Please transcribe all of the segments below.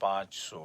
500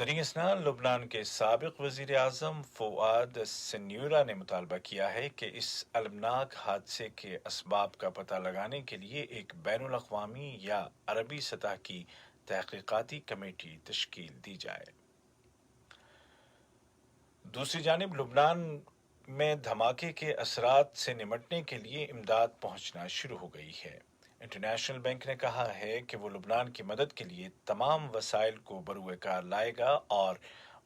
دریں اثنا لبنان کے سابق وزیر اعظم فؤاد سنیورا نے مطالبہ کیا ہے کہ اس المناک حادثے کے اسباب کا پتہ لگانے کے لیے ایک بین الاقوامی یا عربی سطح کی تحقیقاتی کمیٹی تشکیل دی جائے۔ دوسری جانب لبنان میں دھماکے کے اثرات سے نمٹنے کے لیے امداد پہنچنا شروع ہو گئی ہے۔ انٹرنیشنل بینک نے کہا ہے کہ وہ لبنان کی مدد کے لیے تمام وسائل کو بروئے کار لائے گا اور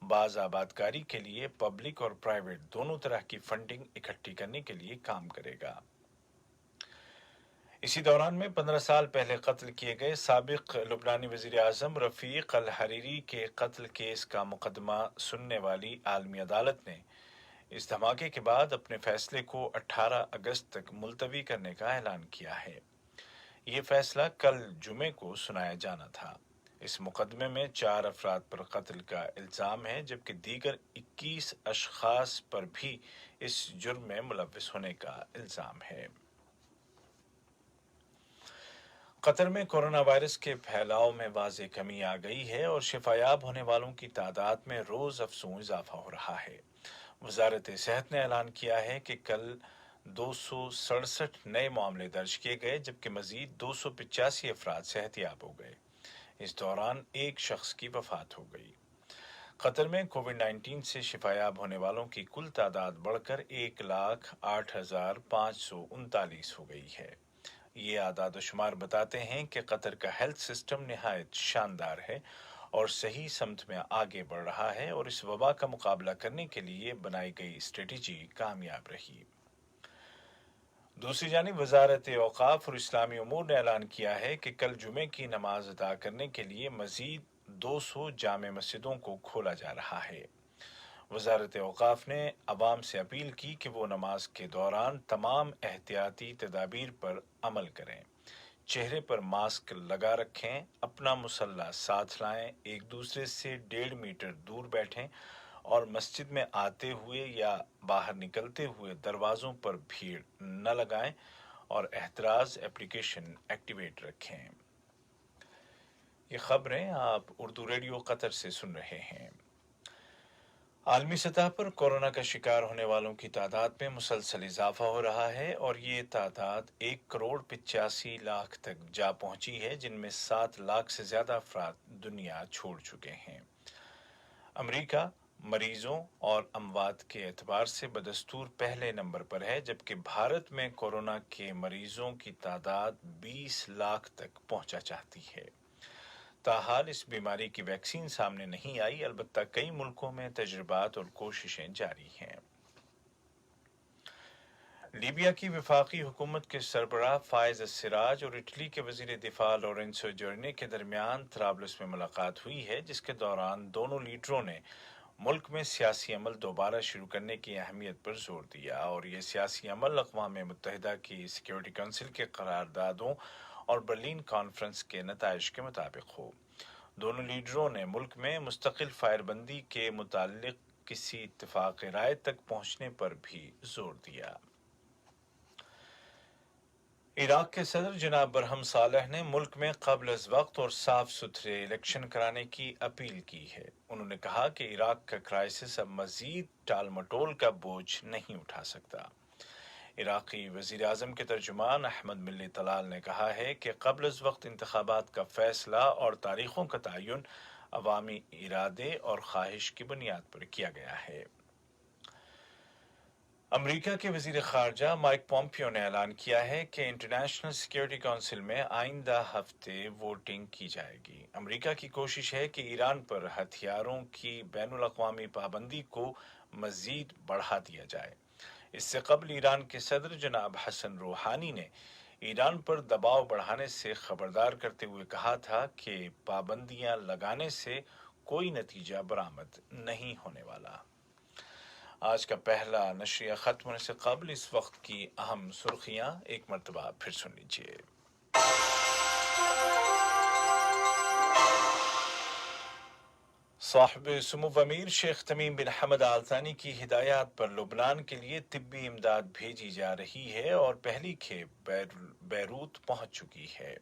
باز آبادکاری کے لیے پبلک اور پرائیویٹ دونوں طرح کی فنڈنگ اکٹھی کرنے کے لیے کام کرے گا۔ اسی دوران میں 15 سال پہلے قتل کیے گئے سابق لبنانی وزیر اعظم رفیق الحریری کے قتل کیس کا مقدمہ سننے والی عالمی عدالت نے اس دھماکے کے بعد اپنے فیصلے کو 18 اگست تک ملتوی کرنے کا اعلان کیا ہے۔ یہ فیصلہ کل جمعے کو سنایا جانا تھا۔ اس مقدمے میں 4 افراد پر قتل کا الزام ہے جبکہ دیگر 21 اشخاص پر بھی اس جرم میں ملوث ہونے کا الزام ہے۔ قطر میں کورونا وائرس کے پھیلاؤ میں واضح کمی آ گئی ہے اور شفا یاب ہونے والوں کی تعداد میں روز افزوں اضافہ ہو رہا ہے۔ وزارت صحت نے اعلان کیا ہے کہ کل 267 نئے معاملے درج کیے گئے جبکہ مزید 285 افراد صحت یاب ہو گئے۔ اس دوران ایک شخص کی وفات ہو گئی۔ قطر میں کووڈ 19 سے شفا یاب ہونے والوں کی کل تعداد بڑھ کر 1,08,539 ہو گئی ہے۔ یہ اعداد و شمار بتاتے ہیں کہ قطر کا ہیلتھ سسٹم نہایت شاندار ہے اور صحیح سمت میں آگے بڑھ رہا ہے اور اس وبا کا مقابلہ کرنے کے لیے بنائی گئی اسٹریٹجی کامیاب رہی۔ دوسری جانب وزارت اوقاف اور اسلامی امور نے اعلان کیا ہے کہ کل جمعے کی نماز ادا کرنے کے لیے مزید 200 جامع مسجدوں کو کھولا جا رہا ہے۔ وزارت اوقاف نے عوام سے اپیل کی کہ وہ نماز کے دوران تمام احتیاطی تدابیر پر عمل کریں، چہرے پر ماسک لگا رکھیں، اپنا مصلی ساتھ لائیں، ایک دوسرے سے 1.5 میٹر دور بیٹھیں اور مسجد میں آتے ہوئے یا باہر نکلتے ہوئے دروازوں پر بھیڑ نہ لگائیں اور احتراز اپلیکیشن ایکٹیویٹ رکھیں۔ یہ خبریں آپ اردو ریڈیو قطر سے سن رہے ہیں۔ عالمی سطح پر کورونا کا شکار ہونے والوں کی تعداد میں مسلسل اضافہ ہو رہا ہے اور یہ تعداد 1,85,00,000 تک جا پہنچی ہے، جن میں 7 لاکھ سے زیادہ افراد دنیا چھوڑ چکے ہیں۔ امریکہ مریضوں اور اموات کے اعتبار سے بدستور پہلے نمبر پر ہے جبکہ بھارت میں کورونا کے مریضوں کی تعداد 20 لاکھ تک پہنچا چاہتی ہے۔ تاحال اس بیماری کی ویکسین سامنے نہیں آئی، البتہ کئی ملکوں میں تجربات اور کوششیں جاری ہیں۔ لیبیا کی وفاقی حکومت کے سربراہ فائز السراج اور اٹلی کے وزیر دفاع لورنسو جورنے کے درمیان طرابلس میں ملاقات ہوئی ہے، جس کے دوران دونوں لیڈروں نے ملک میں سیاسی عمل دوبارہ شروع کرنے کی اہمیت پر زور دیا اور یہ سیاسی عمل اقوام متحدہ کی سیکیورٹی کونسل کے قراردادوں اور برلن کانفرنس کے نتائج کے مطابق ہو۔ دونوں لیڈروں نے ملک میں مستقل فائر بندی کے متعلق کسی اتفاق رائے تک پہنچنے پر بھی زور دیا۔ عراق کے صدر جناب برہم صالح نے ملک میں قبل از وقت اور صاف ستھرے الیکشن کرانے کی اپیل کی ہے۔ انہوں نے کہا کہ عراق کا کرائسس اب مزید ٹال مٹول کا بوجھ نہیں اٹھا سکتا۔ عراقی وزیر اعظم کے ترجمان احمد ملی طلال نے کہا ہے کہ قبل از وقت انتخابات کا فیصلہ اور تاریخوں کا تعین عوامی ارادے اور خواہش کی بنیاد پر کیا گیا ہے۔ امریکہ کے وزیر خارجہ مائک پومپیو نے اعلان کیا ہے کہ انٹرنیشنل سیکیورٹی کونسل میں آئندہ ہفتے ووٹنگ کی جائے گی۔ امریکہ کی کوشش ہے کہ ایران پر ہتھیاروں کی بین الاقوامی پابندی کو مزید بڑھا دیا جائے۔ اس سے قبل ایران کے صدر جناب حسن روحانی نے ایران پر دباؤ بڑھانے سے خبردار کرتے ہوئے کہا تھا کہ پابندیاں لگانے سے کوئی نتیجہ برآمد نہیں ہونے والا۔ آج کا پہلا نشریہ ختم ہونے سے قبل اس وقت کی اہم سرخیاں ایک مرتبہ پھر سن لیجیے۔ صاحب سمو امیر شیخ تمیم بن حمد آل ثانی کی ہدایات پر لبنان کے لیے طبی امداد بھیجی جا رہی ہے اور پہلی کھیپ بیروت پہنچ چکی ہے۔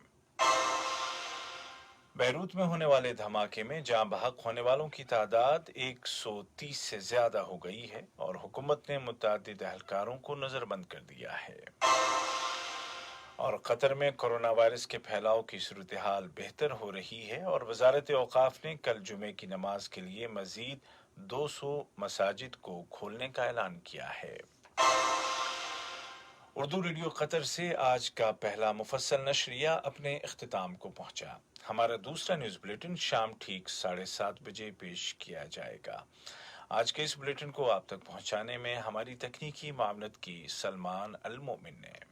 بیروت میں ہونے والے دھماکے میں جاں بحق ہونے والوں کی تعداد 130 سے زیادہ ہو گئی ہے اور حکومت نے متعدد اہلکاروں کو نظر بند کر دیا ہے۔ اور قطر میں کورونا وائرس کے پھیلاؤ کی صورتحال بہتر ہو رہی ہے اور وزارت اوقاف نے کل جمعے کی نماز کے لیے مزید 200 مساجد کو کھولنے کا اعلان کیا ہے۔ اردو ریڈیو قطر سے آج کا پہلا مفصل نشریہ اپنے اختتام کو پہنچا۔ ہمارا دوسرا نیوز بلیٹن شام ٹھیک 7:30 بجے پیش کیا جائے گا۔ آج کے اس بلیٹن کو آپ تک پہنچانے میں ہماری تکنیکی معاونت کی سلمان المومن نے۔